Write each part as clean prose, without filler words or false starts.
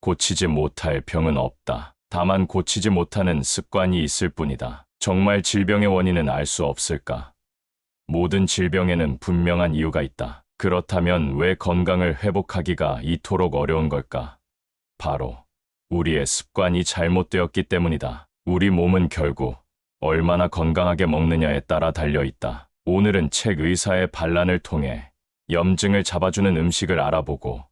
고치지 못할 병은 없다. 다만 고치지 못하는 습관이 있을 뿐이다. 정말 질병의 원인은 알 수 없을까? 모든 질병에는 분명한 이유가 있다. 그렇다면 왜 건강을 회복하기가 이토록 어려운 걸까? 바로 우리의 습관이 잘못되었기 때문이다. 우리 몸은 결국 얼마나 건강하게 먹느냐에 따라 달려있다. 오늘은 책 의사의 반란을 통해 염증을 잡아주는 음식을 알아보고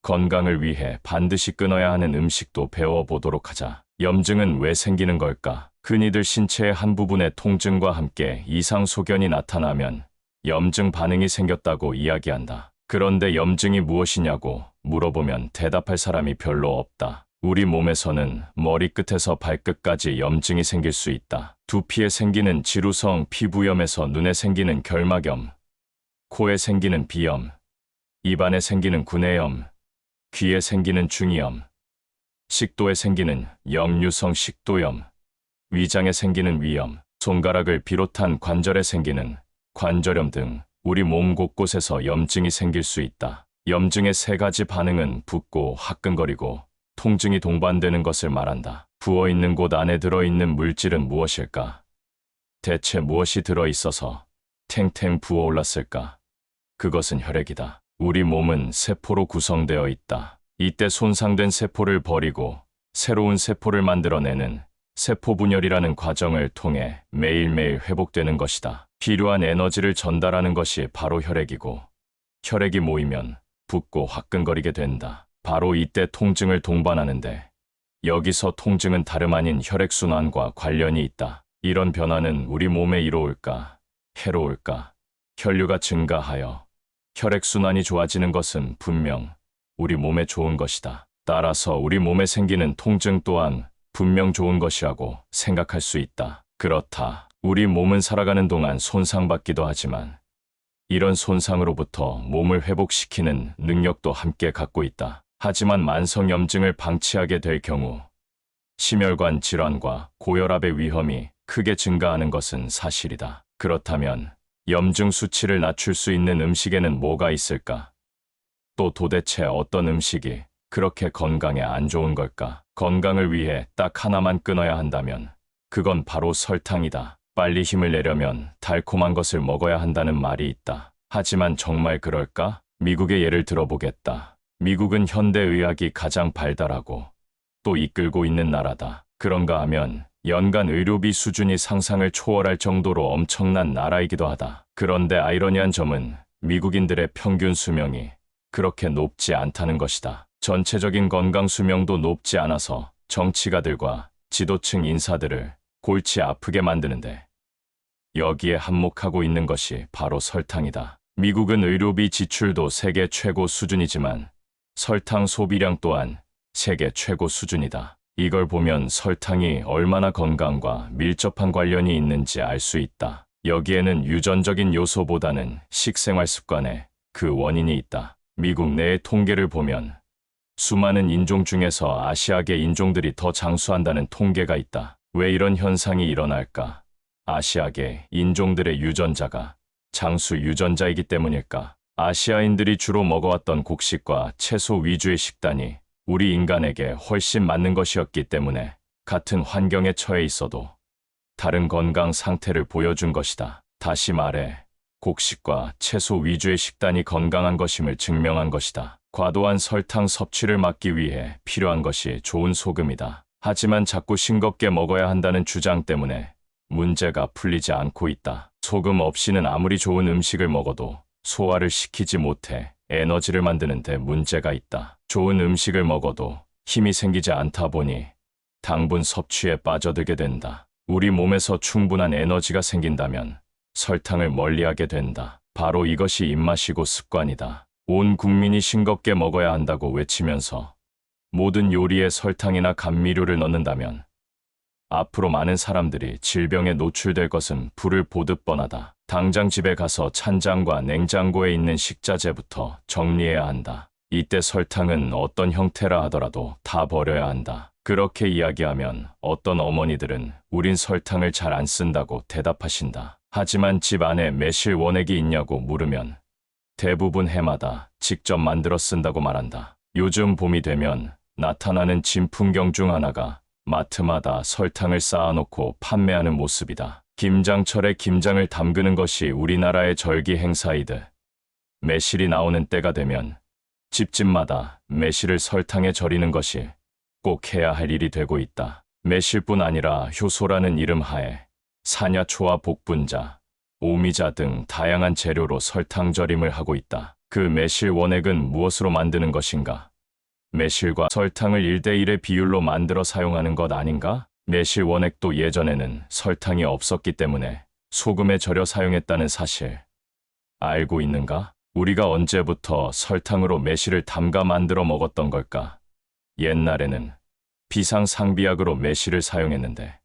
건강을 위해 반드시 끊어야 하는 음식도 배워보도록 하자. 염증은 왜 생기는 걸까? 흔히들 신체의 한 부분의 통증과 함께 이상 소견이 나타나면 염증 반응이 생겼다고 이야기한다. 그런데 염증이 무엇이냐고 물어보면 대답할 사람이 별로 없다. 우리 몸에서는 머리끝에서 발끝까지 염증이 생길 수 있다. 두피에 생기는 지루성 피부염에서 눈에 생기는 결막염, 코에 생기는 비염, 입안에 생기는 구내염, 귀에 생기는 중이염, 식도에 생기는 역류성 식도염, 위장에 생기는 위염, 손가락을 비롯한 관절에 생기는 관절염 등 우리 몸 곳곳에서 염증이 생길 수 있다. 염증의 세 가지 반응은 붓고 화끈거리고 통증이 동반되는 것을 말한다. 부어있는 곳 안에 들어있는 물질은 무엇일까? 대체 무엇이 들어있어서 탱탱 부어올랐을까? 그것은 혈액이다. 우리 몸은 세포로 구성되어 있다. 이때 손상된 세포를 버리고 새로운 세포를 만들어내는 세포 분열이라는 과정을 통해 매일매일 회복되는 것이다. 필요한 에너지를 전달하는 것이 바로 혈액이고 혈액이 모이면 붓고 화끈거리게 된다. 바로 이때 통증을 동반하는데 여기서 통증은 다름 아닌 혈액순환과 관련이 있다. 이런 변화는 우리 몸에 이로울까, 해로울까? 혈류가 증가하여 혈액순환이 좋아지는 것은 분명 우리 몸에 좋은 것이다. 따라서 우리 몸에 생기는 통증 또한 분명 좋은 것이라고 생각할 수 있다. 그렇다. 우리 몸은 살아가는 동안 손상받기도 하지만 이런 손상으로부터 몸을 회복시키는 능력도 함께 갖고 있다. 하지만 만성 염증을 방치하게 될 경우 심혈관 질환과 고혈압의 위험이 크게 증가하는 것은 사실이다. 그렇다면 염증 수치를 낮출 수 있는 음식에는 뭐가 있을까? 또 도대체 어떤 음식이 그렇게 건강에 안 좋은 걸까? 건강을 위해 딱 하나만 끊어야 한다면 그건 바로 설탕이다. 빨리 힘을 내려면 달콤한 것을 먹어야 한다는 말이 있다. 하지만 정말 그럴까? 미국의 예를 들어보겠다. 미국은 현대의학이 가장 발달하고 또 이끌고 있는 나라다. 그런가 하면 연간 의료비 수준이 상상을 초월할 정도로 엄청난 나라이기도 하다. 그런데 아이러니한 점은 미국인들의 평균 수명이 그렇게 높지 않다는 것이다. 전체적인 건강 수명도 높지 않아서 정치가들과 지도층 인사들을 골치 아프게 만드는데 여기에 한몫하고 있는 것이 바로 설탕이다. 미국은 의료비 지출도 세계 최고 수준이지만 설탕 소비량 또한 세계 최고 수준이다. 이걸 보면 설탕이 얼마나 건강과 밀접한 관련이 있는지 알 수 있다. 여기에는 유전적인 요소보다는 식생활 습관에 그 원인이 있다. 미국 내의 통계를 보면 수많은 인종 중에서 아시아계 인종들이 더 장수한다는 통계가 있다. 왜 이런 현상이 일어날까? 아시아계 인종들의 유전자가 장수 유전자이기 때문일까? 아시아인들이 주로 먹어왔던 곡식과 채소 위주의 식단이 우리 인간에게 훨씬 맞는 것이었기 때문에 같은 환경에 처해 있어도 다른 건강 상태를 보여준 것이다. 다시 말해 곡식과 채소 위주의 식단이 건강한 것임을 증명한 것이다. 과도한 설탕 섭취를 막기 위해 필요한 것이 좋은 소금이다. 하지만 자꾸 싱겁게 먹어야 한다는 주장 때문에 문제가 풀리지 않고 있다. 소금 없이는 아무리 좋은 음식을 먹어도 소화를 시키지 못해 에너지를 만드는 데 문제가 있다. 좋은 음식을 먹어도 힘이 생기지 않다 보니 당분 섭취에 빠져들게 된다. 우리 몸에서 충분한 에너지가 생긴다면 설탕을 멀리하게 된다. 바로 이것이 입맛이고 습관이다. 온 국민이 싱겁게 먹어야 한다고 외치면서 모든 요리에 설탕이나 감미료를 넣는다면 앞으로 많은 사람들이 질병에 노출될 것은 불을 보듯 뻔하다. 당장 집에 가서 찬장과 냉장고에 있는 식자재부터 정리해야 한다. 이때 설탕은 어떤 형태라 하더라도 다 버려야 한다. 그렇게 이야기하면 어떤 어머니들은 우린 설탕을 잘 안 쓴다고 대답하신다. 하지만 집 안에 매실 원액이 있냐고 물으면 대부분 해마다 직접 만들어 쓴다고 말한다. 요즘 봄이 되면 나타나는 진풍경 중 하나가 마트마다 설탕을 쌓아놓고 판매하는 모습이다. 김장철에 김장을 담그는 것이 우리나라의 절기 행사이듯 매실이 나오는 때가 되면 집집마다 매실을 설탕에 절이는 것이 꼭 해야 할 일이 되고 있다. 매실뿐 아니라 효소라는 이름 하에 사냐초와 복분자, 오미자 등 다양한 재료로 설탕 절임을 하고 있다. 그 매실 원액은 무엇으로 만드는 것인가? 매실과 설탕을 1대1의 비율로 만들어 사용하는 것 아닌가? 매실 원액도 예전에는 설탕이 없었기 때문에 소금에 절여 사용했다는 사실 알고 있는가? 우리가 언제부터 설탕으로 매실을 담가 만들어 먹었던 걸까? 옛날에는 비상상비약으로 매실을 사용했는데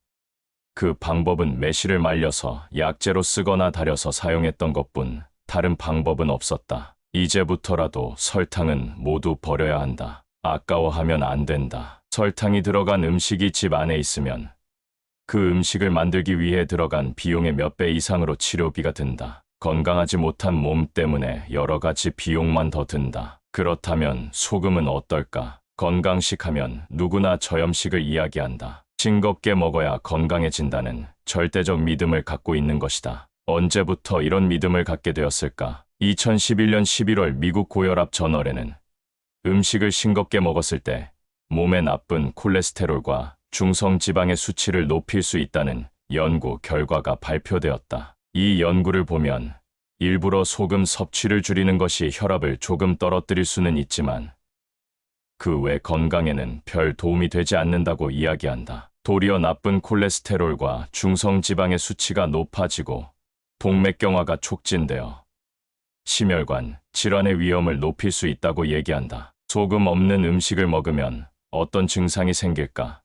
그 방법은 매실을 말려서 약재로 쓰거나 달여서 사용했던 것뿐 다른 방법은 없었다. 이제부터라도 설탕은 모두 버려야 한다. 아까워하면 안 된다. 설탕이 들어간 음식이 집 안에 있으면 그 음식을 만들기 위해 들어간 비용의 몇 배 이상으로 치료비가 든다. 건강하지 못한 몸 때문에 여러 가지 비용만 더 든다. 그렇다면 소금은 어떨까? 건강식 하면 누구나 저염식을 이야기한다. 싱겁게 먹어야 건강해진다는 절대적 믿음을 갖고 있는 것이다. 언제부터 이런 믿음을 갖게 되었을까? 2011년 11월 미국 고혈압 저널에는 음식을 싱겁게 먹었을 때 몸에 나쁜 콜레스테롤과 중성지방의 수치를 높일 수 있다는 연구 결과가 발표되었다. 이 연구를 보면 일부러 소금 섭취를 줄이는 것이 혈압을 조금 떨어뜨릴 수는 있지만 그 외 건강에는 별 도움이 되지 않는다고 이야기한다. 도리어 나쁜 콜레스테롤과 중성지방의 수치가 높아지고 동맥경화가 촉진되어 심혈관 질환의 위험을 높일 수 있다고 얘기한다. 소금 없는 음식을 먹으면 어떤 증상이 생길까?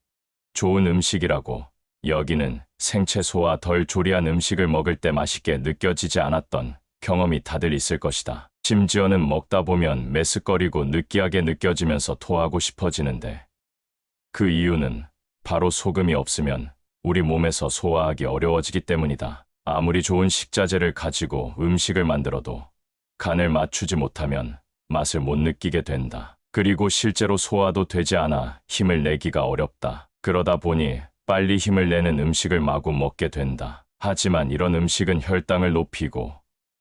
좋은 음식이라고 여기는 생채소와 덜 조리한 음식을 먹을 때 맛있게 느껴지지 않았던 경험이 다들 있을 것이다. 심지어는 먹다 보면 메스꺼리고 느끼하게 느껴지면서 토하고 싶어지는데 그 이유는 바로 소금이 없으면 우리 몸에서 소화하기 어려워지기 때문이다. 아무리 좋은 식자재를 가지고 음식을 만들어도 간을 맞추지 못하면 맛을 못 느끼게 된다. 그리고 실제로 소화도 되지 않아 힘을 내기가 어렵다. 그러다 보니 빨리 힘을 내는 음식을 마구 먹게 된다. 하지만 이런 음식은 혈당을 높이고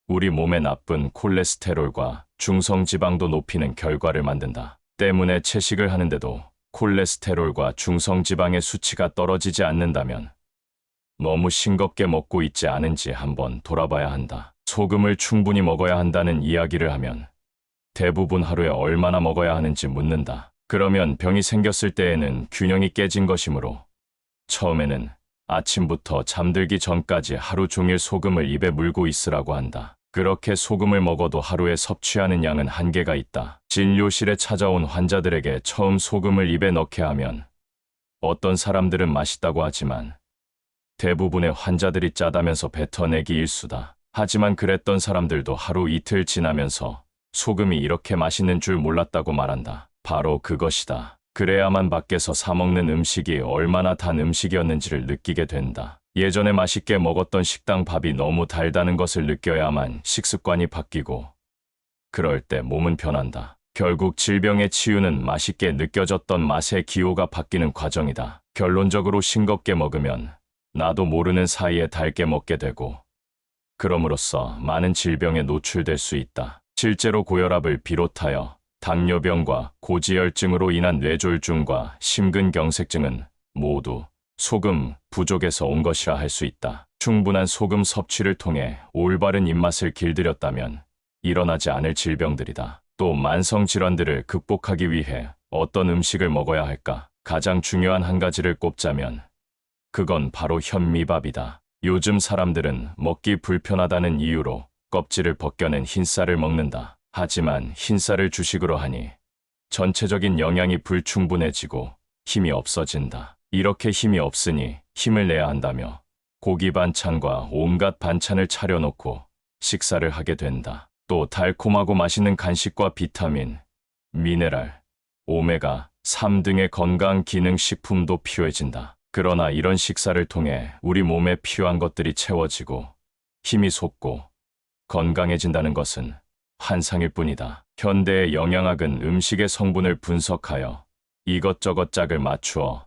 우리 몸에 나쁜 콜레스테롤과 중성지방도 높이는 결과를 만든다. 때문에 채식을 하는데도 콜레스테롤과 중성지방의 수치가 떨어지지 않는다면 너무 싱겁게 먹고 있지 않은지 한번 돌아봐야 한다. 소금을 충분히 먹어야 한다는 이야기를 하면 대부분 하루에 얼마나 먹어야 하는지 묻는다. 그러면 병이 생겼을 때에는 균형이 깨진 것이므로 처음에는 아침부터 잠들기 전까지 하루 종일 소금을 입에 물고 있으라고 한다. 그렇게 소금을 먹어도 하루에 섭취하는 양은 한계가 있다. 진료실에 찾아온 환자들에게 처음 소금을 입에 넣게 하면 어떤 사람들은 맛있다고 하지만 대부분의 환자들이 짜다면서 뱉어내기 일수다. 하지만 그랬던 사람들도 하루 이틀 지나면서 소금이 이렇게 맛있는 줄 몰랐다고 말한다. 바로 그것이다. 그래야만 밖에서 사 먹는 음식이 얼마나 단 음식이었는지를 느끼게 된다. 예전에 맛있게 먹었던 식당 밥이 너무 달다는 것을 느껴야만 식습관이 바뀌고 그럴 때 몸은 변한다. 결국 질병의 치유는 맛있게 느껴졌던 맛의 기호가 바뀌는 과정이다. 결론적으로 싱겁게 먹으면 나도 모르는 사이에 달게 먹게 되고 그럼으로써 많은 질병에 노출될 수 있다. 실제로 고혈압을 비롯하여 당뇨병과 고지혈증으로 인한 뇌졸중과 심근경색증은 모두 소금 부족에서 온 것이라 할 수 있다. 충분한 소금 섭취를 통해 올바른 입맛을 길들였다면 일어나지 않을 질병들이다. 또 만성질환들을 극복하기 위해 어떤 음식을 먹어야 할까? 가장 중요한 한 가지를 꼽자면 그건 바로 현미밥이다. 요즘 사람들은 먹기 불편하다는 이유로 껍질을 벗겨낸 흰쌀을 먹는다. 하지만 흰쌀을 주식으로 하니 전체적인 영양이 불충분해지고 힘이 없어진다. 이렇게 힘이 없으니 힘을 내야 한다며 고기 반찬과 온갖 반찬을 차려놓고 식사를 하게 된다. 또 달콤하고 맛있는 간식과 비타민, 미네랄, 오메가 3 등의 건강 기능 식품도 필요해진다. 그러나 이런 식사를 통해 우리 몸에 필요한 것들이 채워지고 힘이 솟고 건강해진다는 것은 환상일 뿐이다. 현대의 영양학은 음식의 성분을 분석하여 이것저것 짝을 맞추어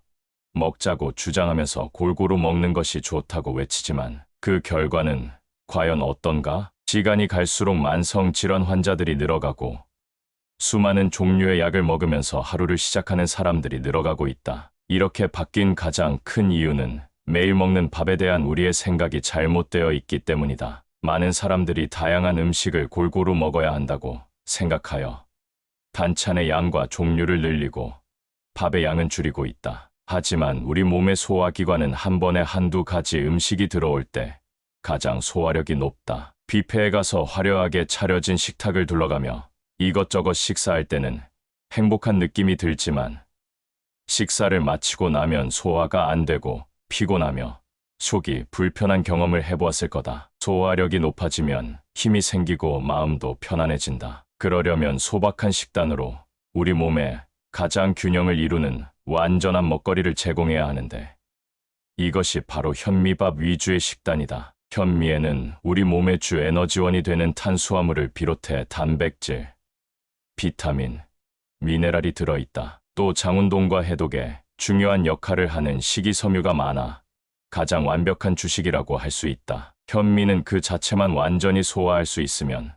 먹자고 주장하면서 골고루 먹는 것이 좋다고 외치지만 그 결과는 과연 어떤가? 시간이 갈수록 만성 질환 환자들이 늘어가고 수많은 종류의 약을 먹으면서 하루를 시작하는 사람들이 늘어가고 있다. 이렇게 바뀐 가장 큰 이유는 매일 먹는 밥에 대한 우리의 생각이 잘못되어 있기 때문이다. 많은 사람들이 다양한 음식을 골고루 먹어야 한다고 생각하여 반찬의 양과 종류를 늘리고 밥의 양은 줄이고 있다. 하지만 우리 몸의 소화기관은 한 번에 한두 가지 음식이 들어올 때 가장 소화력이 높다. 뷔페에 가서 화려하게 차려진 식탁을 둘러가며 이것저것 식사할 때는 행복한 느낌이 들지만 식사를 마치고 나면 소화가 안 되고 피곤하며 속이 불편한 경험을 해보았을 거다. 소화력이 높아지면 힘이 생기고 마음도 편안해진다. 그러려면 소박한 식단으로 우리 몸에 가장 균형을 이루는 완전한 먹거리를 제공해야 하는데 이것이 바로 현미밥 위주의 식단이다. 현미에는 우리 몸의 주 에너지원이 되는 탄수화물을 비롯해 단백질, 비타민, 미네랄이 들어있다. 또 장운동과 해독에 중요한 역할을 하는 식이섬유가 많아 가장 완벽한 주식이라고 할 수 있다. 현미는 그 자체만 완전히 소화할 수 있으면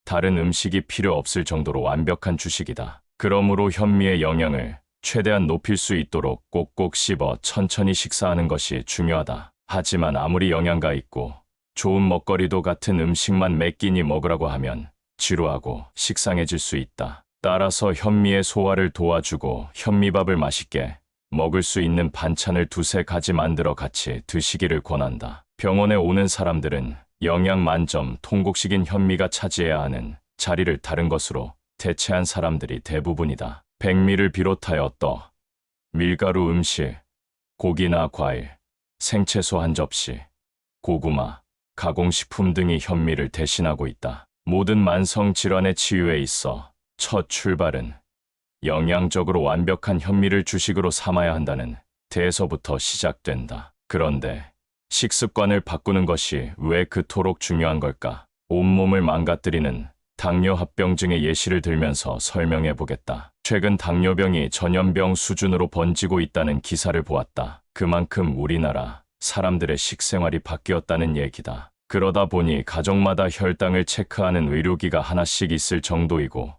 다른 음식이 필요 없을 정도로 완벽한 주식이다. 그러므로 현미의 영양을 최대한 높일 수 있도록 꼭꼭 씹어 천천히 식사하는 것이 중요하다. 하지만 아무리 영양가 있고 좋은 먹거리도 같은 음식만 매 끼니 먹으라고 하면 지루하고 식상해질 수 있다. 따라서 현미의 소화를 도와주고 현미밥을 맛있게 먹을 수 있는 반찬을 두세 가지 만들어 같이 드시기를 권한다. 병원에 오는 사람들은 영양 만점 통곡식인 현미가 차지해야 하는 자리를 다른 것으로 대체한 사람들이 대부분이다. 백미를 비롯하여 떡, 밀가루 음식, 고기나 과일, 생채소 한 접시, 고구마, 가공식품 등이 현미를 대신하고 있다. 모든 만성 질환의 치유에 있어 첫 출발은 영양적으로 완벽한 현미를 주식으로 삼아야 한다는 데에서부터 시작된다. 그런데 식습관을 바꾸는 것이 왜 그토록 중요한 걸까? 온몸을 망가뜨리는 당뇨합병증의 예시를 들면서 설명해 보겠다. 최근 당뇨병이 전염병 수준으로 번지고 있다는 기사를 보았다. 그만큼 우리나라 사람들의 식생활이 바뀌었다는 얘기다. 그러다 보니 가정마다 혈당을 체크하는 의료기가 하나씩 있을 정도이고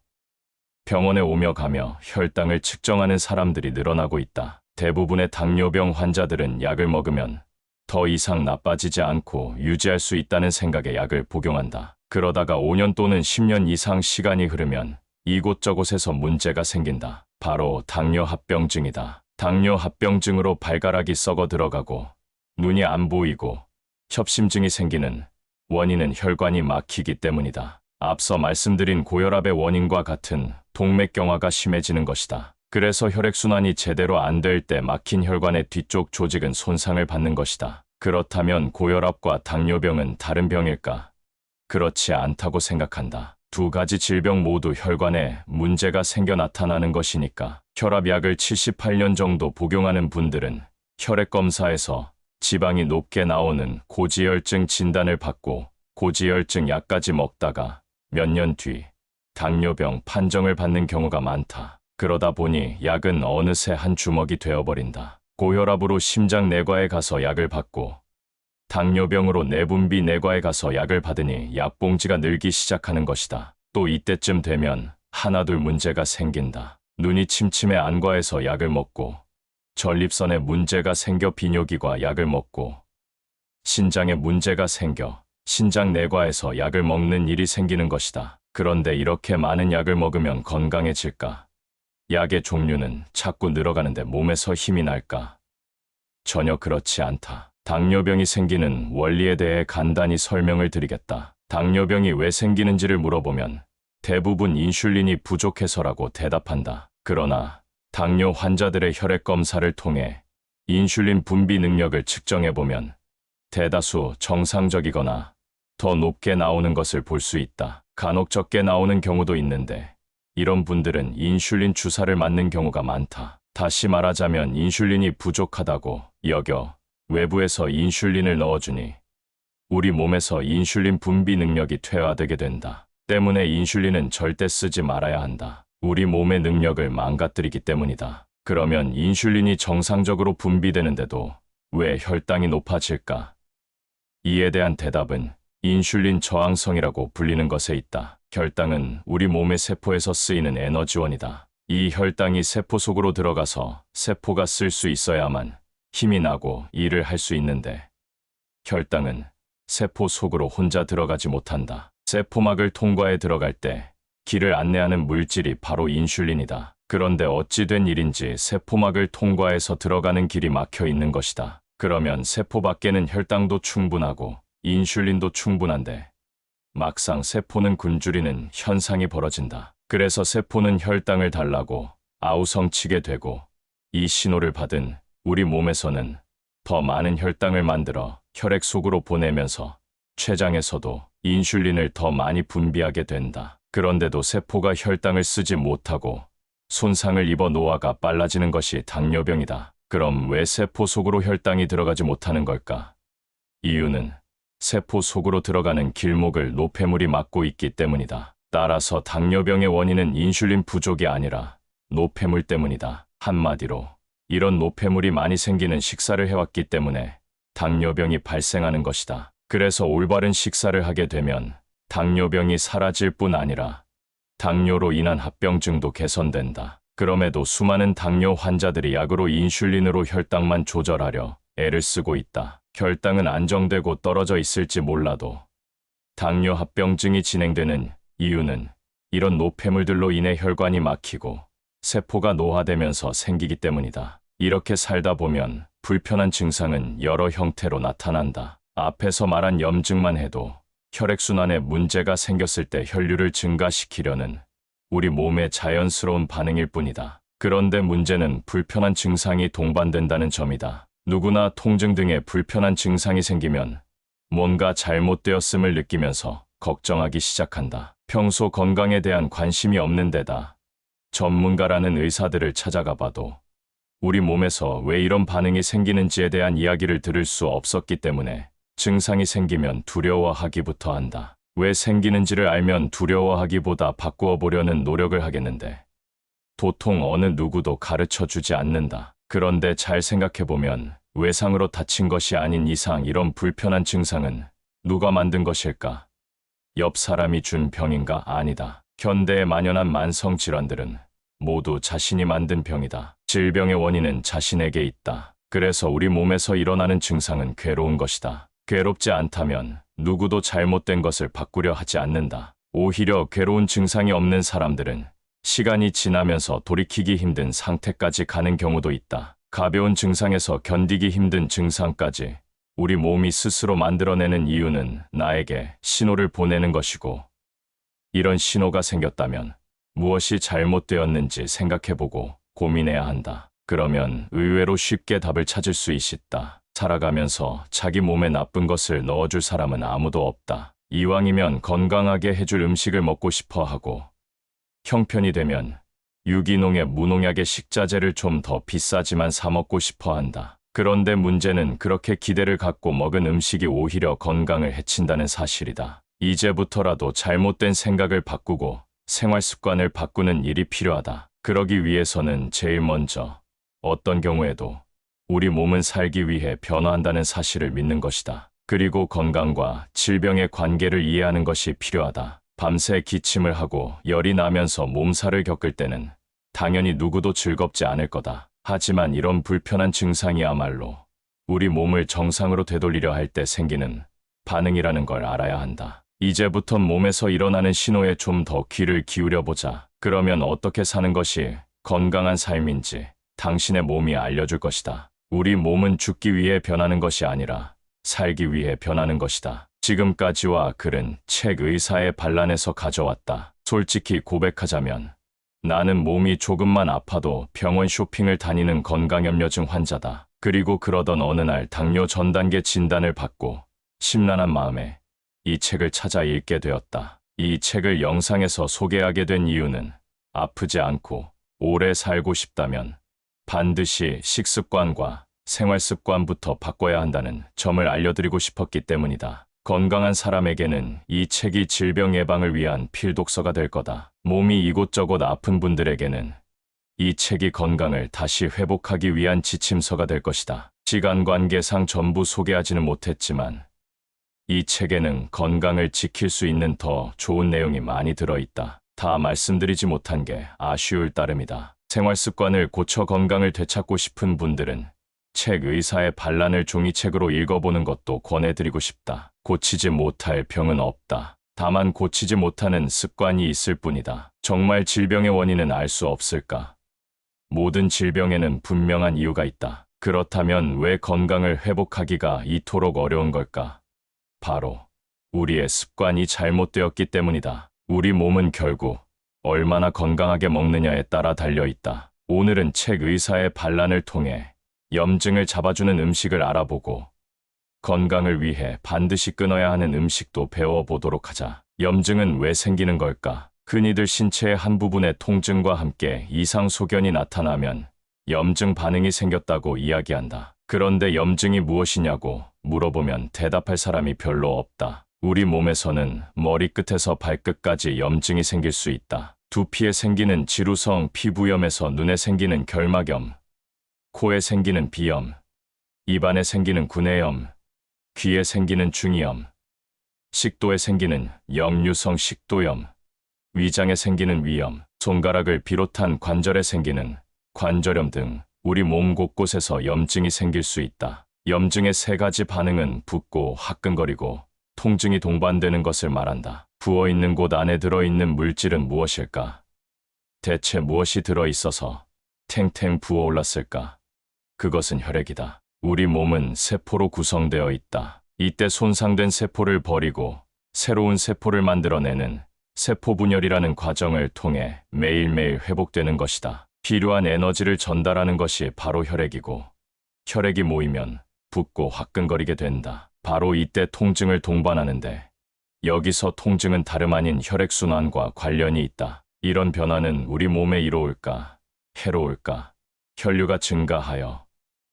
병원에 오며 가며 혈당을 측정하는 사람들이 늘어나고 있다. 대부분의 당뇨병 환자들은 약을 먹으면 더 이상 나빠지지 않고 유지할 수 있다는 생각에 약을 복용한다. 그러다가 5년 또는 10년 이상 시간이 흐르면 이곳저곳에서 문제가 생긴다. 바로 당뇨합병증이다. 당뇨합병증으로 발가락이 썩어 들어가고 눈이 안 보이고 협심증이 생기는 원인은 혈관이 막히기 때문이다. 앞서 말씀드린 고혈압의 원인과 같은 동맥경화가 심해지는 것이다. 그래서 혈액순환이 제대로 안 될 때 막힌 혈관의 뒤쪽 조직은 손상을 받는 것이다. 그렇다면 고혈압과 당뇨병은 다른 병일까? 그렇지 않다고 생각한다. 두 가지 질병 모두 혈관에 문제가 생겨 나타나는 것이니까 혈압약을 78년 정도 복용하는 분들은 혈액검사에서 지방이 높게 나오는 고지혈증 진단을 받고 고지혈증 약까지 먹다가 몇 년 뒤 당뇨병 판정을 받는 경우가 많다. 그러다 보니 약은 어느새 한 주먹이 되어버린다. 고혈압으로 심장내과에 가서 약을 받고 당뇨병으로 내분비 내과에 가서 약을 받으니 약봉지가 늘기 시작하는 것이다. 또 이때쯤 되면 하나둘 문제가 생긴다. 눈이 침침해 안과에서 약을 먹고 전립선에 문제가 생겨 비뇨기과 약을 먹고 신장에 문제가 생겨 신장내과에서 약을 먹는 일이 생기는 것이다. 그런데 이렇게 많은 약을 먹으면 건강해질까? 약의 종류는 자꾸 늘어가는데 몸에서 힘이 날까? 전혀 그렇지 않다. 당뇨병이 생기는 원리에 대해 간단히 설명을 드리겠다. 당뇨병이 왜 생기는지를 물어보면 대부분 인슐린이 부족해서라고 대답한다. 그러나 당뇨 환자들의 혈액 검사를 통해 인슐린 분비 능력을 측정해보면 대다수 정상적이거나 더 높게 나오는 것을 볼 수 있다. 간혹 적게 나오는 경우도 있는데 이런 분들은 인슐린 주사를 맞는 경우가 많다. 다시 말하자면 인슐린이 부족하다고 여겨 외부에서 인슐린을 넣어주니 우리 몸에서 인슐린 분비 능력이 퇴화되게 된다. 때문에 인슐린은 절대 쓰지 말아야 한다. 우리 몸의 능력을 망가뜨리기 때문이다. 그러면 인슐린이 정상적으로 분비되는데도 왜 혈당이 높아질까? 이에 대한 대답은 인슐린 저항성이라고 불리는 것에 있다. 혈당은 우리 몸의 세포에서 쓰이는 에너지원이다. 이 혈당이 세포 속으로 들어가서 세포가 쓸 수 있어야만 힘이 나고 일을 할 수 있는데, 혈당은 세포 속으로 혼자 들어가지 못한다. 세포막을 통과해 들어갈 때 길을 안내하는 물질이 바로 인슐린이다. 그런데 어찌 된 일인지 세포막을 통과해서 들어가는 길이 막혀 있는 것이다. 그러면 세포 밖에는 혈당도 충분하고 인슐린도 충분한데 막상 세포는 굶주리는 현상이 벌어진다. 그래서 세포는 혈당을 달라고 아우성치게 되고, 이 신호를 받은 우리 몸에서는 더 많은 혈당을 만들어 혈액 속으로 보내면서 췌장에서도 인슐린을 더 많이 분비하게 된다. 그런데도 세포가 혈당을 쓰지 못하고 손상을 입어 노화가 빨라지는 것이 당뇨병이다. 그럼 왜 세포 속으로 혈당이 들어가지 못하는 걸까? 이유는 세포 속으로 들어가는 길목을 노폐물이 막고 있기 때문이다. 따라서 당뇨병의 원인은 인슐린 부족이 아니라 노폐물 때문이다. 한마디로 이런 노폐물이 많이 생기는 식사를 해왔기 때문에 당뇨병이 발생하는 것이다. 그래서 올바른 식사를 하게 되면 당뇨병이 사라질 뿐 아니라 당뇨로 인한 합병증도 개선된다. 그럼에도 수많은 당뇨 환자들이 약으로 인슐린으로 혈당만 조절하려 애를 쓰고 있다. 혈당은 안정되고 떨어져 있을지 몰라도 당뇨 합병증이 진행되는 이유는 이런 노폐물들로 인해 혈관이 막히고 세포가 노화되면서 생기기 때문이다. 이렇게 살다 보면 불편한 증상은 여러 형태로 나타난다. 앞에서 말한 염증만 해도 혈액순환에 문제가 생겼을 때 혈류를 증가시키려는 우리 몸의 자연스러운 반응일 뿐이다. 그런데 문제는 불편한 증상이 동반된다는 점이다. 누구나 통증 등의 불편한 증상이 생기면 뭔가 잘못되었음을 느끼면서 걱정하기 시작한다. 평소 건강에 대한 관심이 없는 데다 전문가라는 의사들을 찾아가 봐도 우리 몸에서 왜 이런 반응이 생기는지에 대한 이야기를 들을 수 없었기 때문에 증상이 생기면 두려워하기부터 한다. 왜 생기는지를 알면 두려워하기보다 바꾸어 보려는 노력을 하겠는데 도통 어느 누구도 가르쳐 주지 않는다. 그런데 잘 생각해보면 외상으로 다친 것이 아닌 이상 이런 불편한 증상은 누가 만든 것일까? 옆 사람이 준 병인가? 아니다. 현대에 만연한 만성 질환들은 모두 자신이 만든 병이다. 질병의 원인은 자신에게 있다. 그래서 우리 몸에서 일어나는 증상은 괴로운 것이다. 괴롭지 않다면 누구도 잘못된 것을 바꾸려 하지 않는다. 오히려 괴로운 증상이 없는 사람들은 시간이 지나면서 돌이키기 힘든 상태까지 가는 경우도 있다. 가벼운 증상에서 견디기 힘든 증상까지 우리 몸이 스스로 만들어내는 이유는 나에게 신호를 보내는 것이고, 이런 신호가 생겼다면 무엇이 잘못되었는지 생각해보고 고민해야 한다. 그러면 의외로 쉽게 답을 찾을 수 있다. 살아가면서 자기 몸에 나쁜 것을 넣어줄 사람은 아무도 없다. 이왕이면 건강하게 해줄 음식을 먹고 싶어 하고, 형편이 되면 유기농의 무농약의 식자재를 좀 더 비싸지만 사 먹고 싶어 한다. 그런데 문제는 그렇게 기대를 갖고 먹은 음식이 오히려 건강을 해친다는 사실이다. 이제부터라도 잘못된 생각을 바꾸고 생활 습관을 바꾸는 일이 필요하다. 그러기 위해서는 제일 먼저 어떤 경우에도 우리 몸은 살기 위해 변화한다는 사실을 믿는 것이다. 그리고 건강과 질병의 관계를 이해하는 것이 필요하다. 밤새 기침을 하고 열이 나면서 몸살을 겪을 때는 당연히 누구도 즐겁지 않을 거다. 하지만 이런 불편한 증상이야말로 우리 몸을 정상으로 되돌리려 할 때 생기는 반응이라는 걸 알아야 한다. 이제부턴 몸에서 일어나는 신호에 좀 더 귀를 기울여보자. 그러면 어떻게 사는 것이 건강한 삶인지 당신의 몸이 알려줄 것이다. 우리 몸은 죽기 위해 변하는 것이 아니라 살기 위해 변하는 것이다. 지금까지와 글은 책 의사의 반란에서 가져왔다. 솔직히 고백하자면 나는 몸이 조금만 아파도 병원 쇼핑을 다니는 건강염려증 환자다. 그리고 그러던 어느 날 당뇨 전 단계 진단을 받고 심란한 마음에 이 책을 찾아 읽게 되었다. 이 책을 영상에서 소개하게 된 이유는 아프지 않고 오래 살고 싶다면 반드시 식습관과 생활습관부터 바꿔야 한다는 점을 알려드리고 싶었기 때문이다. 건강한 사람에게는 이 책이 질병 예방을 위한 필독서가 될 거다. 몸이 이곳저곳 아픈 분들에게는 이 책이 건강을 다시 회복하기 위한 지침서가 될 것이다. 시간 관계상 전부 소개하지는 못했지만 이 책에는 건강을 지킬 수 있는 더 좋은 내용이 많이 들어있다. 다 말씀드리지 못한 게 아쉬울 따름이다. 생활 습관을 고쳐 건강을 되찾고 싶은 분들은 책 의사의 반란을 종이책으로 읽어보는 것도 권해드리고 싶다. 고치지 못할 병은 없다. 다만 고치지 못하는 습관이 있을 뿐이다. 정말 질병의 원인은 알 수 없을까? 모든 질병에는 분명한 이유가 있다. 그렇다면 왜 건강을 회복하기가 이토록 어려운 걸까? 바로 우리의 습관이 잘못되었기 때문이다. 우리 몸은 결국 얼마나 건강하게 먹느냐에 따라 달려있다. 오늘은 책 의사의 반란을 통해 염증을 잡아주는 음식을 알아보고 건강을 위해 반드시 끊어야 하는 음식도 배워보도록 하자. 염증은 왜 생기는 걸까? 흔히들 신체의 한 부분의 통증과 함께 이상 소견이 나타나면 염증 반응이 생겼다고 이야기한다. 그런데 염증이 무엇이냐고 물어보면 대답할 사람이 별로 없다. 우리 몸에서는 머리끝에서 발끝까지 염증이 생길 수 있다. 두피에 생기는 지루성 피부염에서 눈에 생기는 결막염, 코에 생기는 비염, 입안에 생기는 구내염, 귀에 생기는 중이염, 식도에 생기는 역류성 식도염, 위장에 생기는 위염, 손가락을 비롯한 관절에 생기는 관절염 등 우리 몸 곳곳에서 염증이 생길 수 있다. 염증의 세 가지 반응은 붓고 화끈거리고 통증이 동반되는 것을 말한다. 부어있는 곳 안에 들어있는 물질은 무엇일까? 대체 무엇이 들어있어서 탱탱 부어올랐을까? 그것은 혈액이다. 우리 몸은 세포로 구성되어 있다. 이때 손상된 세포를 버리고 새로운 세포를 만들어내는 세포 분열이라는 과정을 통해 매일매일 회복되는 것이다. 필요한 에너지를 전달하는 것이 바로 혈액이고 혈액이 모이면 붓고 화끈거리게 된다. 바로 이때 통증을 동반하는데 여기서 통증은 다름 아닌 혈액순환과 관련이 있다. 이런 변화는 우리 몸에 이로울까, 해로울까? 혈류가 증가하여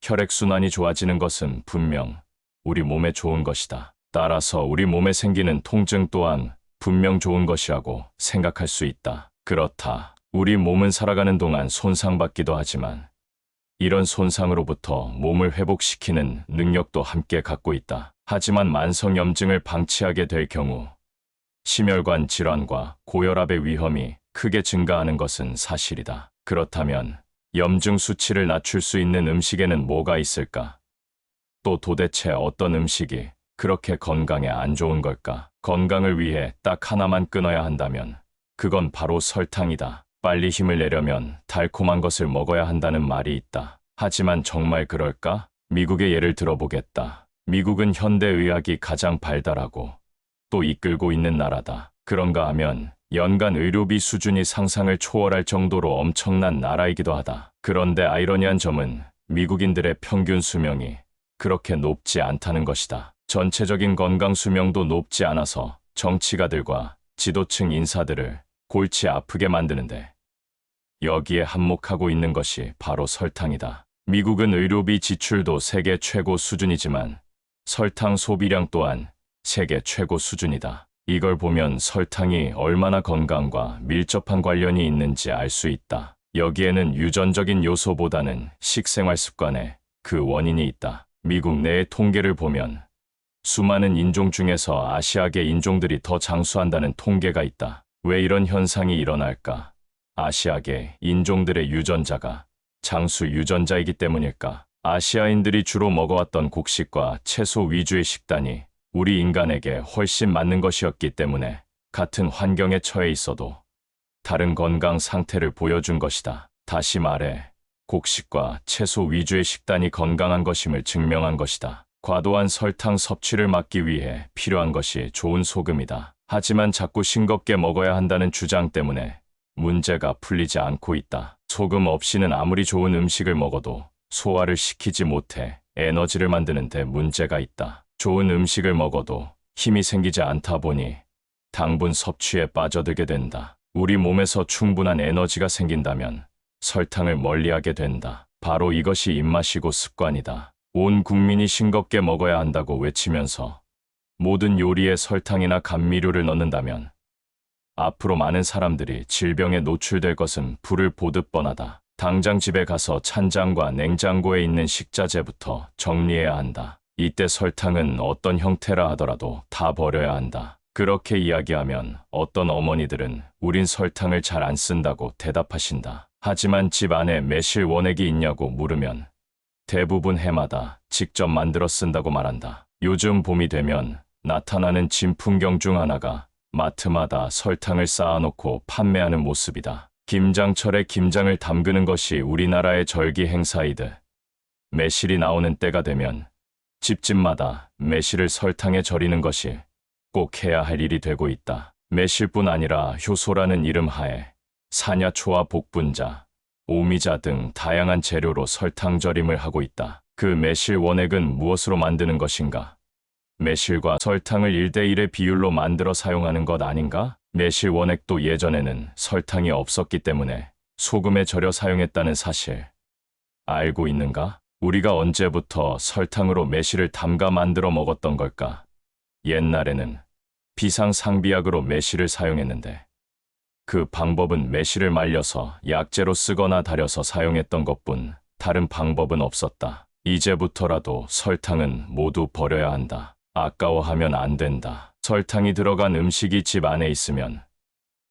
혈액순환이 좋아지는 것은 분명 우리 몸에 좋은 것이다. 따라서 우리 몸에 생기는 통증 또한 분명 좋은 것이라고 생각할 수 있다. 그렇다. 우리 몸은 살아가는 동안 손상받기도 하지만 이런 손상으로부터 몸을 회복시키는 능력도 함께 갖고 있다. 하지만 만성 염증을 방치하게 될 경우 심혈관 질환과 고혈압의 위험이 크게 증가하는 것은 사실이다. 그렇다면 염증 수치를 낮출 수 있는 음식에는 뭐가 있을까? 또 도대체 어떤 음식이 그렇게 건강에 안 좋은 걸까? 건강을 위해 딱 하나만 끊어야 한다면 그건 바로 설탕이다. 빨리 힘을 내려면 달콤한 것을 먹어야 한다는 말이 있다. 하지만 정말 그럴까? 미국의 예를 들어보겠다. 미국은 현대의학이 가장 발달하고 또 이끌고 있는 나라다. 그런가 하면 연간 의료비 수준이 상상을 초월할 정도로 엄청난 나라이기도 하다. 그런데 아이러니한 점은 미국인들의 평균 수명이 그렇게 높지 않다는 것이다. 전체적인 건강 수명도 높지 않아서 정치가들과 지도층 인사들을 골치 아프게 만드는데 여기에 한몫하고 있는 것이 바로 설탕이다. 미국은 의료비 지출도 세계 최고 수준이지만 설탕 소비량 또한 세계 최고 수준이다. 이걸 보면 설탕이 얼마나 건강과 밀접한 관련이 있는지 알 수 있다. 여기에는 유전적인 요소보다는 식생활 습관에 그 원인이 있다. 미국 내의 통계를 보면 수많은 인종 중에서 아시아계 인종들이 더 장수한다는 통계가 있다. 왜 이런 현상이 일어날까? 아시아계 인종들의 유전자가 장수 유전자이기 때문일까? 아시아인들이 주로 먹어왔던 곡식과 채소 위주의 식단이 우리 인간에게 훨씬 맞는 것이었기 때문에 같은 환경에 처해 있어도 다른 건강 상태를 보여준 것이다. 다시 말해 곡식과 채소 위주의 식단이 건강한 것임을 증명한 것이다. 과도한 설탕 섭취를 막기 위해 필요한 것이 좋은 소금이다. 하지만 자꾸 싱겁게 먹어야 한다는 주장 때문에 문제가 풀리지 않고 있다. 소금 없이는 아무리 좋은 음식을 먹어도 소화를 시키지 못해 에너지를 만드는 데 문제가 있다. 좋은 음식을 먹어도 힘이 생기지 않다 보니 당분 섭취에 빠져들게 된다. 우리 몸에서 충분한 에너지가 생긴다면 설탕을 멀리하게 된다. 바로 이것이 입맛이고 습관이다. 온 국민이 싱겁게 먹어야 한다고 외치면서 모든 요리에 설탕이나 감미료를 넣는다면 앞으로 많은 사람들이 질병에 노출될 것은 불을 보듯 뻔하다. 당장 집에 가서 찬장과 냉장고에 있는 식자재부터 정리해야 한다. 이때 설탕은 어떤 형태라 하더라도 다 버려야 한다. 그렇게 이야기하면 어떤 어머니들은 우린 설탕을 잘 안 쓴다고 대답하신다. 하지만 집 안에 매실 원액이 있냐고 물으면 대부분 해마다 직접 만들어 쓴다고 말한다. 요즘 봄이 되면 나타나는 진풍경 중 하나가 마트마다 설탕을 쌓아놓고 판매하는 모습이다. 김장철에 김장을 담그는 것이 우리나라의 절기 행사이듯 매실이 나오는 때가 되면 집집마다 매실을 설탕에 절이는 것이 꼭 해야 할 일이 되고 있다. 매실뿐 아니라 효소라는 이름 하에 사냐초와 복분자, 오미자 등 다양한 재료로 설탕 절임을 하고 있다. 그 매실 원액은 무엇으로 만드는 것인가? 매실과 설탕을 1대1의 비율로 만들어 사용하는 것 아닌가? 매실 원액도 예전에는 설탕이 없었기 때문에 소금에 절여 사용했다는 사실 알고 있는가? 우리가 언제부터 설탕으로 매실을 담가 만들어 먹었던 걸까? 옛날에는 비상상비약으로 매실을 사용했는데 그 방법은 매실을 말려서 약재로 쓰거나 달여서 사용했던 것뿐 다른 방법은 없었다. 이제부터라도 설탕은 모두 버려야 한다. 아까워하면 안 된다. 설탕이 들어간 음식이 집 안에 있으면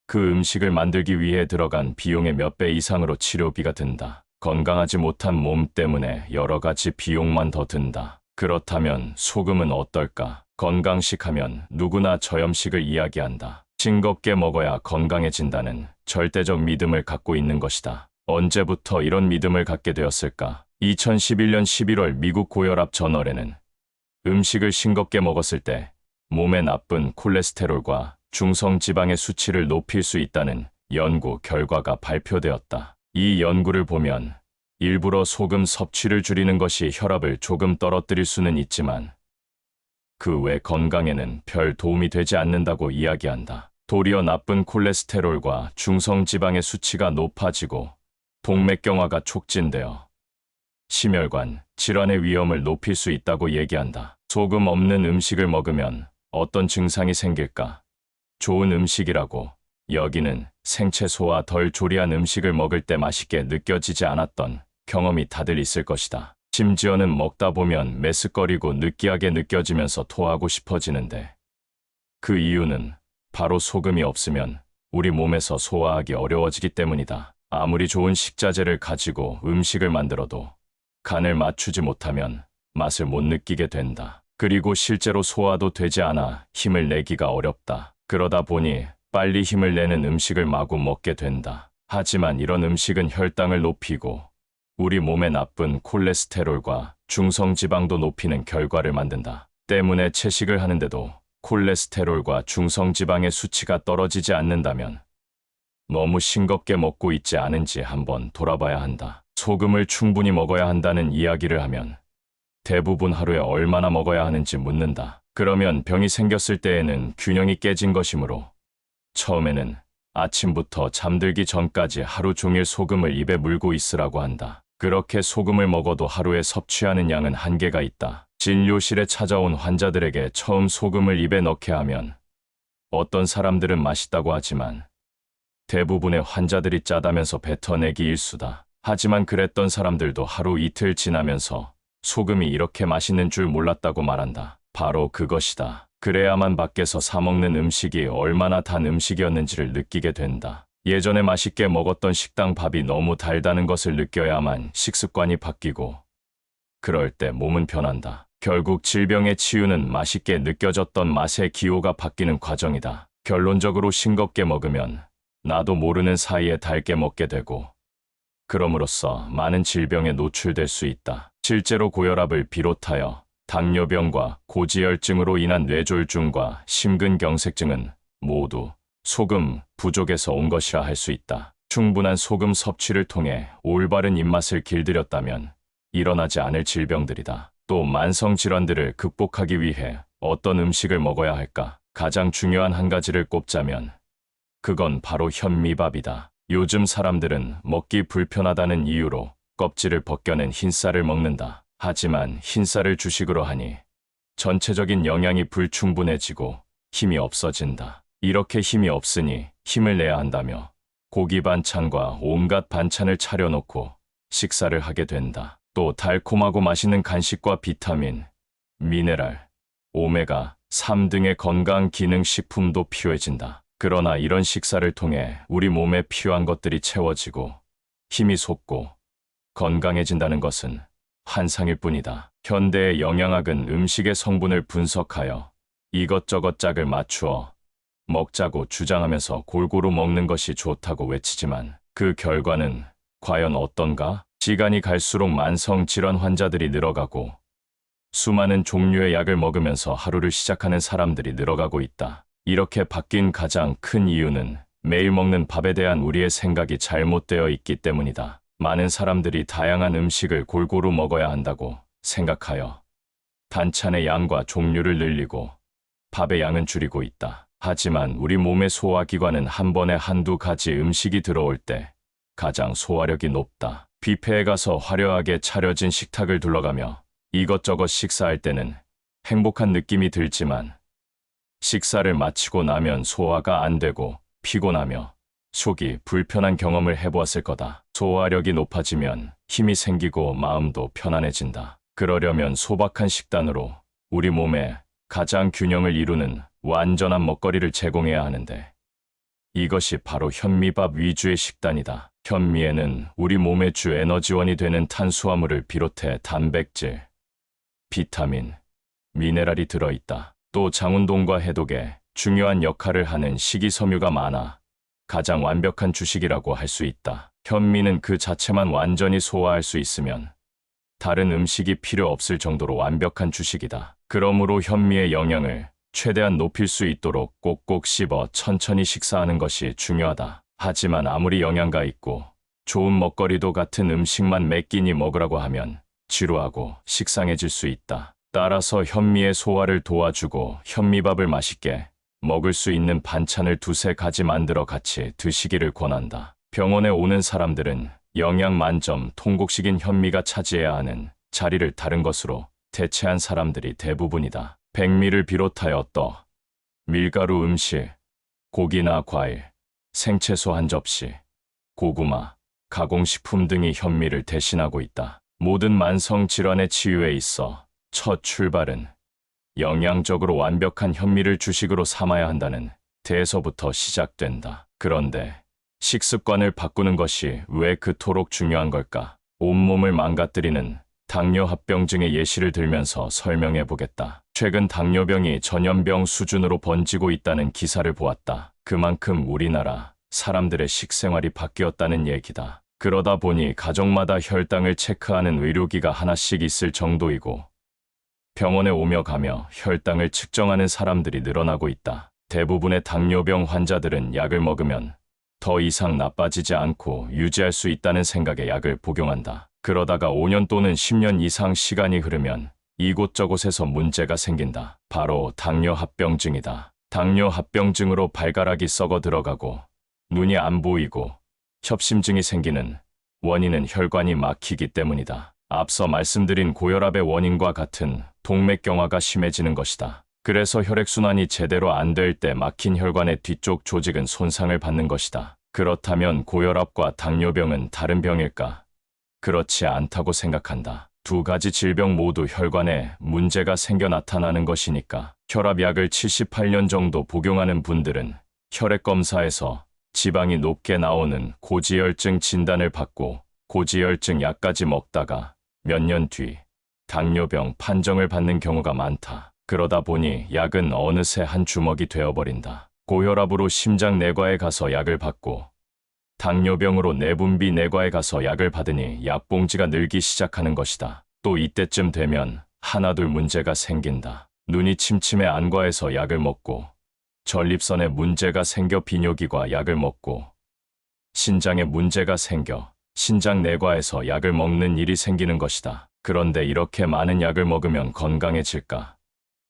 그 음식을 만들기 위해 들어간 비용의 몇 배 이상으로 치료비가 든다. 건강하지 못한 몸 때문에 여러 가지 비용만 더 든다. 그렇다면 소금은 어떨까? 건강식 하면 누구나 저염식을 이야기한다. 싱겁게 먹어야 건강해진다는 절대적 믿음을 갖고 있는 것이다. 언제부터 이런 믿음을 갖게 되었을까? 2011년 11월 미국 고혈압 저널에는 음식을 싱겁게 먹었을 때 몸에 나쁜 콜레스테롤과 중성지방의 수치를 높일 수 있다는 연구 결과가 발표되었다. 이 연구를 보면 일부러 소금 섭취를 줄이는 것이 혈압을 조금 떨어뜨릴 수는 있지만 그 외 건강에는 별 도움이 되지 않는다고 이야기한다. 도리어 나쁜 콜레스테롤과 중성지방의 수치가 높아지고 동맥경화가 촉진되어 심혈관 질환의 위험을 높일 수 있다고 얘기한다. 소금 없는 음식을 먹으면 어떤 증상이 생길까? 좋은 음식이라고 여기는 생채소와 덜 조리한 음식을 먹을 때 맛있게 느껴지지 않았던 경험이 다들 있을 것이다. 심지어는 먹다 보면 메스꺼리고 느끼하게 느껴지면서 토하고 싶어지는데 그 이유는 바로 소금이 없으면 우리 몸에서 소화하기 어려워지기 때문이다. 아무리 좋은 식자재를 가지고 음식을 만들어도 간을 맞추지 못하면 맛을 못 느끼게 된다. 그리고 실제로 소화도 되지 않아 힘을 내기가 어렵다. 그러다 보니 빨리 힘을 내는 음식을 마구 먹게 된다. 하지만 이런 음식은 혈당을 높이고 우리 몸에 나쁜 콜레스테롤과 중성지방도 높이는 결과를 만든다. 때문에 채식을 하는데도 콜레스테롤과 중성지방의 수치가 떨어지지 않는다면 너무 싱겁게 먹고 있지 않은지 한번 돌아봐야 한다. 소금을 충분히 먹어야 한다는 이야기를 하면 대부분 하루에 얼마나 먹어야 하는지 묻는다. 그러면 병이 생겼을 때에는 균형이 깨진 것이므로 처음에는 아침부터 잠들기 전까지 하루 종일 소금을 입에 물고 있으라고 한다. 그렇게 소금을 먹어도 하루에 섭취하는 양은 한계가 있다. 진료실에 찾아온 환자들에게 처음 소금을 입에 넣게 하면 어떤 사람들은 맛있다고 하지만 대부분의 환자들이 짜다면서 뱉어내기 일쑤다. 하지만 그랬던 사람들도 하루 이틀 지나면서 소금이 이렇게 맛있는 줄 몰랐다고 말한다. 바로 그것이다. 그래야만 밖에서 사 먹는 음식이 얼마나 단 음식이었는지를 느끼게 된다. 예전에 맛있게 먹었던 식당 밥이 너무 달다는 것을 느껴야만 식습관이 바뀌고 그럴 때 몸은 변한다. 결국 질병의 치유는 맛있게 느껴졌던 맛의 기호가 바뀌는 과정이다. 결론적으로 싱겁게 먹으면 나도 모르는 사이에 달게 먹게 되고 그럼으로써 많은 질병에 노출될 수 있다. 실제로 고혈압을 비롯하여 당뇨병과 고지혈증으로 인한 뇌졸중과 심근경색증은 모두 소금 부족에서 온 것이라 할 수 있다. 충분한 소금 섭취를 통해 올바른 입맛을 길들였다면 일어나지 않을 질병들이다. 또 만성 질환들을 극복하기 위해 어떤 음식을 먹어야 할까? 가장 중요한 한 가지를 꼽자면 그건 바로 현미밥이다. 요즘 사람들은 먹기 불편하다는 이유로 껍질을 벗겨낸 흰쌀을 먹는다. 하지만 흰쌀을 주식으로 하니 전체적인 영양이 불충분해지고 힘이 없어진다. 이렇게 힘이 없으니 힘을 내야 한다며 고기 반찬과 온갖 반찬을 차려놓고 식사를 하게 된다. 또 달콤하고 맛있는 간식과 비타민, 미네랄, 오메가 3 등의 건강 기능 식품도 필요해진다. 그러나 이런 식사를 통해 우리 몸에 필요한 것들이 채워지고 힘이 솟고 건강해진다는 것은 환상일 뿐이다. 현대의 영양학은 음식의 성분을 분석하여 이것저것 짝을 맞추어 먹자고 주장하면서 골고루 먹는 것이 좋다고 외치지만 그 결과는 과연 어떤가? 시간이 갈수록 만성 질환 환자들이 늘어가고 수많은 종류의 약을 먹으면서 하루를 시작하는 사람들이 늘어가고 있다. 이렇게 바뀐 가장 큰 이유는 매일 먹는 밥에 대한 우리의 생각이 잘못되어 있기 때문이다. 많은 사람들이 다양한 음식을 골고루 먹어야 한다고 생각하여 반찬의 양과 종류를 늘리고 밥의 양은 줄이고 있다. 하지만 우리 몸의 소화기관은 한 번에 한두 가지 음식이 들어올 때 가장 소화력이 높다. 뷔페에 가서 화려하게 차려진 식탁을 둘러가며 이것저것 식사할 때는 행복한 느낌이 들지만 식사를 마치고 나면 소화가 안 되고 피곤하며 속이 불편한 경험을 해보았을 거다. 소화력이 높아지면 힘이 생기고 마음도 편안해진다. 그러려면 소박한 식단으로 우리 몸에 가장 균형을 이루는 완전한 먹거리를 제공해야 하는데 이것이 바로 현미밥 위주의 식단이다. 현미에는 우리 몸의 주 에너지원이 되는 탄수화물을 비롯해 단백질, 비타민, 미네랄이 들어있다. 또 장운동과 해독에 중요한 역할을 하는 식이섬유가 많아 가장 완벽한 주식이라고 할 수 있다. 현미는 그 자체만 완전히 소화할 수 있으면 다른 음식이 필요 없을 정도로 완벽한 주식이다. 그러므로 현미의 영양을 최대한 높일 수 있도록 꼭꼭 씹어 천천히 식사하는 것이 중요하다. 하지만 아무리 영양가 있고 좋은 먹거리도 같은 음식만 매 끼니 먹으라고 하면 지루하고 식상해질 수 있다. 따라서 현미의 소화를 도와주고 현미밥을 맛있게 먹을 수 있는 반찬을 두세 가지 만들어 같이 드시기를 권한다. 병원에 오는 사람들은 영양 만점 통곡식인 현미가 차지해야 하는 자리를 다른 것으로 대체한 사람들이 대부분이다. 백미를 비롯하여 떡, 밀가루 음식, 고기나 과일, 생채소 한 접시, 고구마, 가공식품 등이 현미를 대신하고 있다. 모든 만성 질환의 치유에 있어 첫 출발은 영양적으로 완벽한 현미를 주식으로 삼아야 한다는 데에서부터 시작된다. 그런데 식습관을 바꾸는 것이 왜 그토록 중요한 걸까? 온몸을 망가뜨리는 당뇨합병증의 예시를 들면서 설명해 보겠다. 최근 당뇨병이 전염병 수준으로 번지고 있다는 기사를 보았다. 그만큼 우리나라 사람들의 식생활이 바뀌었다는 얘기다. 그러다 보니 가정마다 혈당을 체크하는 의료기가 하나씩 있을 정도이고 병원에 오며 가며 혈당을 측정하는 사람들이 늘어나고 있다. 대부분의 당뇨병 환자들은 약을 먹으면 더 이상 나빠지지 않고 유지할 수 있다는 생각에 약을 복용한다. 그러다가 5년 또는 10년 이상 시간이 흐르면 이곳저곳에서 문제가 생긴다. 바로 당뇨합병증이다. 당뇨합병증으로 발가락이 썩어 들어가고 눈이 안 보이고 협심증이 생기는 원인은 혈관이 막히기 때문이다. 앞서 말씀드린 고혈압의 원인과 같은 동맥경화가 심해지는 것이다. 그래서 혈액순환이 제대로 안 될 때 막힌 혈관의 뒤쪽 조직은 손상을 받는 것이다. 그렇다면 고혈압과 당뇨병은 다른 병일까? 그렇지 않다고 생각한다. 두 가지 질병 모두 혈관에 문제가 생겨 나타나는 것이니까. 혈압약을 78년 정도 복용하는 분들은 혈액검사에서 지방이 높게 나오는 고지혈증 진단을 받고 고지혈증 약까지 먹다가 몇 년 뒤 당뇨병 판정을 받는 경우가 많다. 그러다 보니 약은 어느새 한 주먹이 되어버린다. 고혈압으로 심장내과에 가서 약을 받고 당뇨병으로 내분비내과에 가서 약을 받으니 약봉지가 늘기 시작하는 것이다. 또 이때쯤 되면 하나둘 문제가 생긴다. 눈이 침침해 안과에서 약을 먹고 전립선에 문제가 생겨 비뇨기과 약을 먹고 신장에 문제가 생겨 신장내과에서 약을 먹는 일이 생기는 것이다. 그런데 이렇게 많은 약을 먹으면 건강해질까?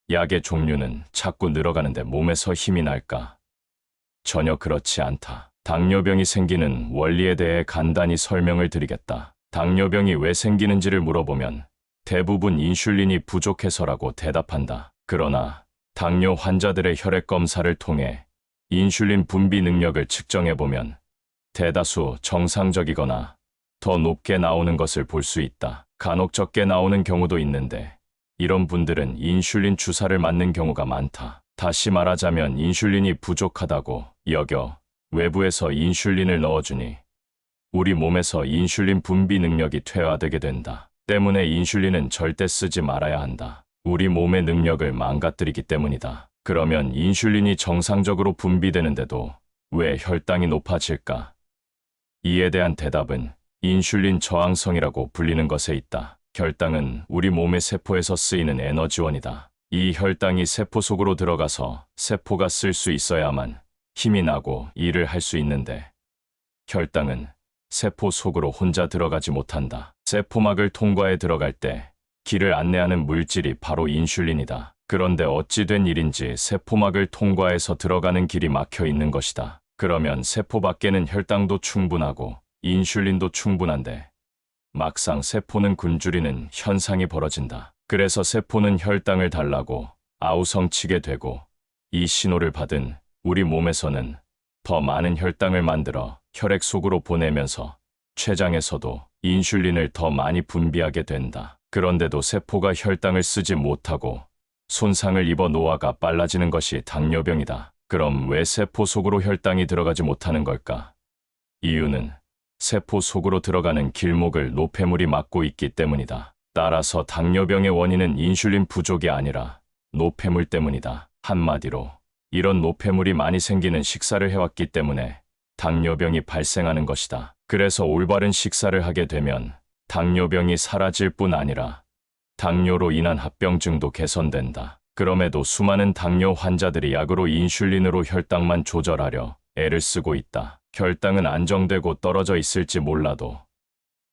약의 종류는 자꾸 늘어가는데 몸에서 힘이 날까? 전혀 그렇지 않다. 당뇨병이 생기는 원리에 대해 간단히 설명을 드리겠다. 당뇨병이 왜 생기는지를 물어보면 대부분 인슐린이 부족해서라고 대답한다. 그러나 당뇨 환자들의 혈액 검사를 통해 인슐린 분비 능력을 측정해보면 대다수 정상적이거나 더 높게 나오는 것을 볼 수 있다. 간혹 적게 나오는 경우도 있는데 이런 분들은 인슐린 주사를 맞는 경우가 많다. 다시 말하자면 인슐린이 부족하다고 여겨 외부에서 인슐린을 넣어주니 우리 몸에서 인슐린 분비 능력이 퇴화되게 된다. 때문에 인슐린은 절대 쓰지 말아야 한다. 우리 몸의 능력을 망가뜨리기 때문이다. 그러면 인슐린이 정상적으로 분비되는데도 왜 혈당이 높아질까? 이에 대한 대답은 인슐린 저항성이라고 불리는 것에 있다. 혈당은 우리 몸의 세포에서 쓰이는 에너지원이다. 이 혈당이 세포 속으로 들어가서 세포가 쓸 수 있어야만 힘이 나고 일을 할 수 있는데 혈당은 세포 속으로 혼자 들어가지 못한다. 세포막을 통과해 들어갈 때 길을 안내하는 물질이 바로 인슐린이다. 그런데 어찌 된 일인지 세포막을 통과해서 들어가는 길이 막혀 있는 것이다. 그러면 세포 밖에는 혈당도 충분하고 인슐린도 충분한데 막상 세포는 굶주리는 현상이 벌어진다. 그래서 세포는 혈당을 달라고 아우성치게 되고 이 신호를 받은 우리 몸에서는 더 많은 혈당을 만들어 혈액 속으로 보내면서 췌장에서도 인슐린을 더 많이 분비하게 된다. 그런데도 세포가 혈당을 쓰지 못하고 손상을 입어 노화가 빨라지는 것이 당뇨병이다. 그럼 왜 세포 속으로 혈당이 들어가지 못하는 걸까? 이유는 세포 속으로 들어가는 길목을 노폐물이 막고 있기 때문이다. 따라서 당뇨병의 원인은 인슐린 부족이 아니라 노폐물 때문이다. 한마디로 이런 노폐물이 많이 생기는 식사를 해왔기 때문에 당뇨병이 발생하는 것이다. 그래서 올바른 식사를 하게 되면 당뇨병이 사라질 뿐 아니라 당뇨로 인한 합병증도 개선된다. 그럼에도 수많은 당뇨 환자들이 약으로 인슐린으로 혈당만 조절하려 애를 쓰고 있다. 혈당은 안정되고 떨어져 있을지 몰라도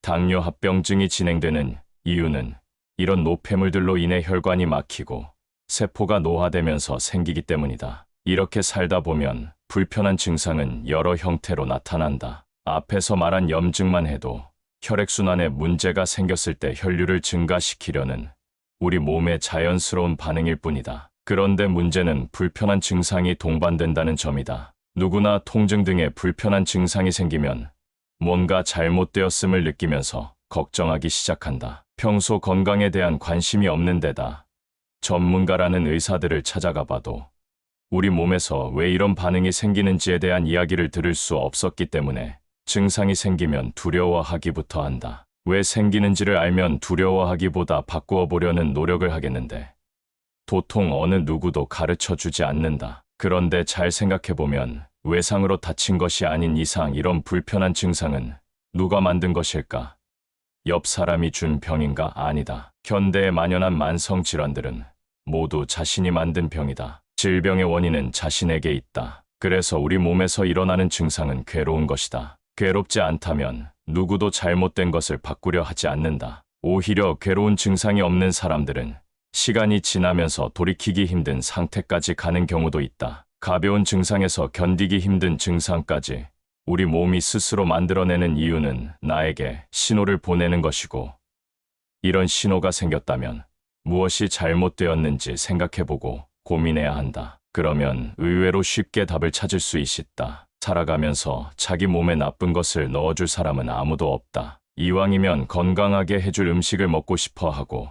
당뇨 합병증이 진행되는 이유는 이런 노폐물들로 인해 혈관이 막히고 세포가 노화되면서 생기기 때문이다. 이렇게 살다 보면 불편한 증상은 여러 형태로 나타난다. 앞에서 말한 염증만 해도 혈액순환에 문제가 생겼을 때 혈류를 증가시키려는 우리 몸의 자연스러운 반응일 뿐이다. 그런데 문제는 불편한 증상이 동반된다는 점이다. 누구나 통증 등의 불편한 증상이 생기면 뭔가 잘못되었음을 느끼면서 걱정하기 시작한다. 평소 건강에 대한 관심이 없는 데다 전문가라는 의사들을 찾아가 봐도 우리 몸에서 왜 이런 반응이 생기는지에 대한 이야기를 들을 수 없었기 때문에 증상이 생기면 두려워하기부터 한다. 왜 생기는지를 알면 두려워하기보다 바꾸어 보려는 노력을 하겠는데 도통 어느 누구도 가르쳐 주지 않는다. 그런데 잘 생각해보면 외상으로 다친 것이 아닌 이상 이런 불편한 증상은 누가 만든 것일까? 옆 사람이 준 병인가? 아니다. 현대에 만연한 만성 질환들은 모두 자신이 만든 병이다. 질병의 원인은 자신에게 있다. 그래서 우리 몸에서 일어나는 증상은 괴로운 것이다. 괴롭지 않다면 누구도 잘못된 것을 바꾸려 하지 않는다. 오히려 괴로운 증상이 없는 사람들은 시간이 지나면서 돌이키기 힘든 상태까지 가는 경우도 있다. 가벼운 증상에서 견디기 힘든 증상까지 우리 몸이 스스로 만들어내는 이유는 나에게 신호를 보내는 것이고 이런 신호가 생겼다면 무엇이 잘못되었는지 생각해보고 고민해야 한다. 그러면 의외로 쉽게 답을 찾을 수 있다. 살아가면서 자기 몸에 나쁜 것을 넣어줄 사람은 아무도 없다. 이왕이면 건강하게 해줄 음식을 먹고 싶어 하고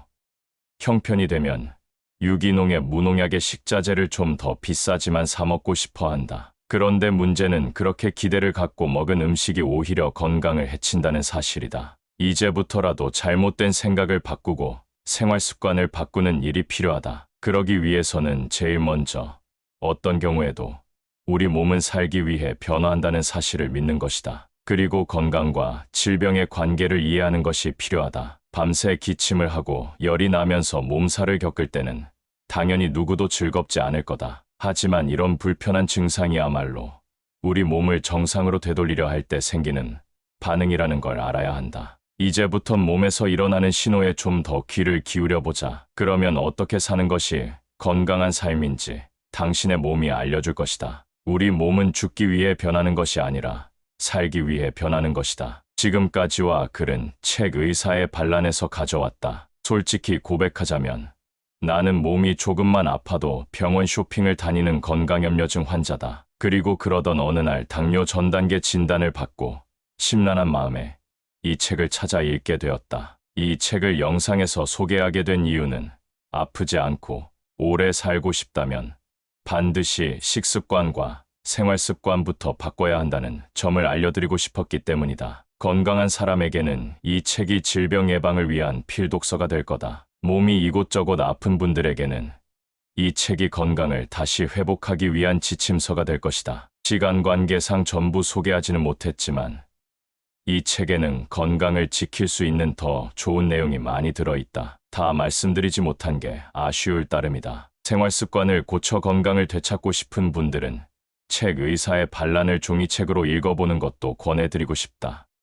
형편이 되면 유기농의 무농약의 식자재를 좀 더 비싸지만 사 먹고 싶어 한다. 그런데 문제는 그렇게 기대를 갖고 먹은 음식이 오히려 건강을 해친다는 사실이다. 이제부터라도 잘못된 생각을 바꾸고 생활 습관을 바꾸는 일이 필요하다. 그러기 위해서는 제일 먼저 어떤 경우에도 우리 몸은 살기 위해 변화한다는 사실을 믿는 것이다. 그리고 건강과 질병의 관계를 이해하는 것이 필요하다. 밤새 기침을 하고 열이 나면서 몸살을 겪을 때는 당연히 누구도 즐겁지 않을 거다. 하지만 이런 불편한 증상이야말로 우리 몸을 정상으로 되돌리려 할 때 생기는 반응이라는 걸 알아야 한다. 이제부터 몸에서 일어나는 신호에 좀 더 귀를 기울여보자. 그러면 어떻게 사는 것이 건강한 삶인지 당신의 몸이 알려줄 것이다. 우리 몸은 죽기 위해 변하는 것이 아니라 살기 위해 변하는 것이다. 지금까지와 글은 책 의사의 반란에서 가져왔다. 솔직히 고백하자면 나는 몸이 조금만 아파도 병원 쇼핑을 다니는 건강염려증 환자다. 그리고 그러던 어느 날 당뇨 전 단계 진단을 받고 심란한 마음에 이 책을 찾아 읽게 되었다. 이 책을 영상에서 소개하게 된 이유는 아프지 않고 오래 살고 싶다면 반드시 식습관과 생활습관부터 바꿔야 한다는 점을 알려드리고 싶었기 때문이다. 건강한 사람에게는 이 책이 질병 예방을 위한 필독서가 될 거다. 몸이 이곳저곳 아픈 분들에게는 이 책이 건강을 다시 회복하기 위한 지침서가 될 것이다. 시간 관계상 전부 소개하지는 못했지만 이 책에는 건강을 지킬 수 있는 더 좋은 내용이 많이 들어있다. 다 말씀드리지 못한 게 아쉬울 따름이다. 생활 습관을 고쳐 건강을 되찾고 싶은 분들은 책 의사의 반란을 종이책으로 읽어보는 것도 권해드리고 싶다.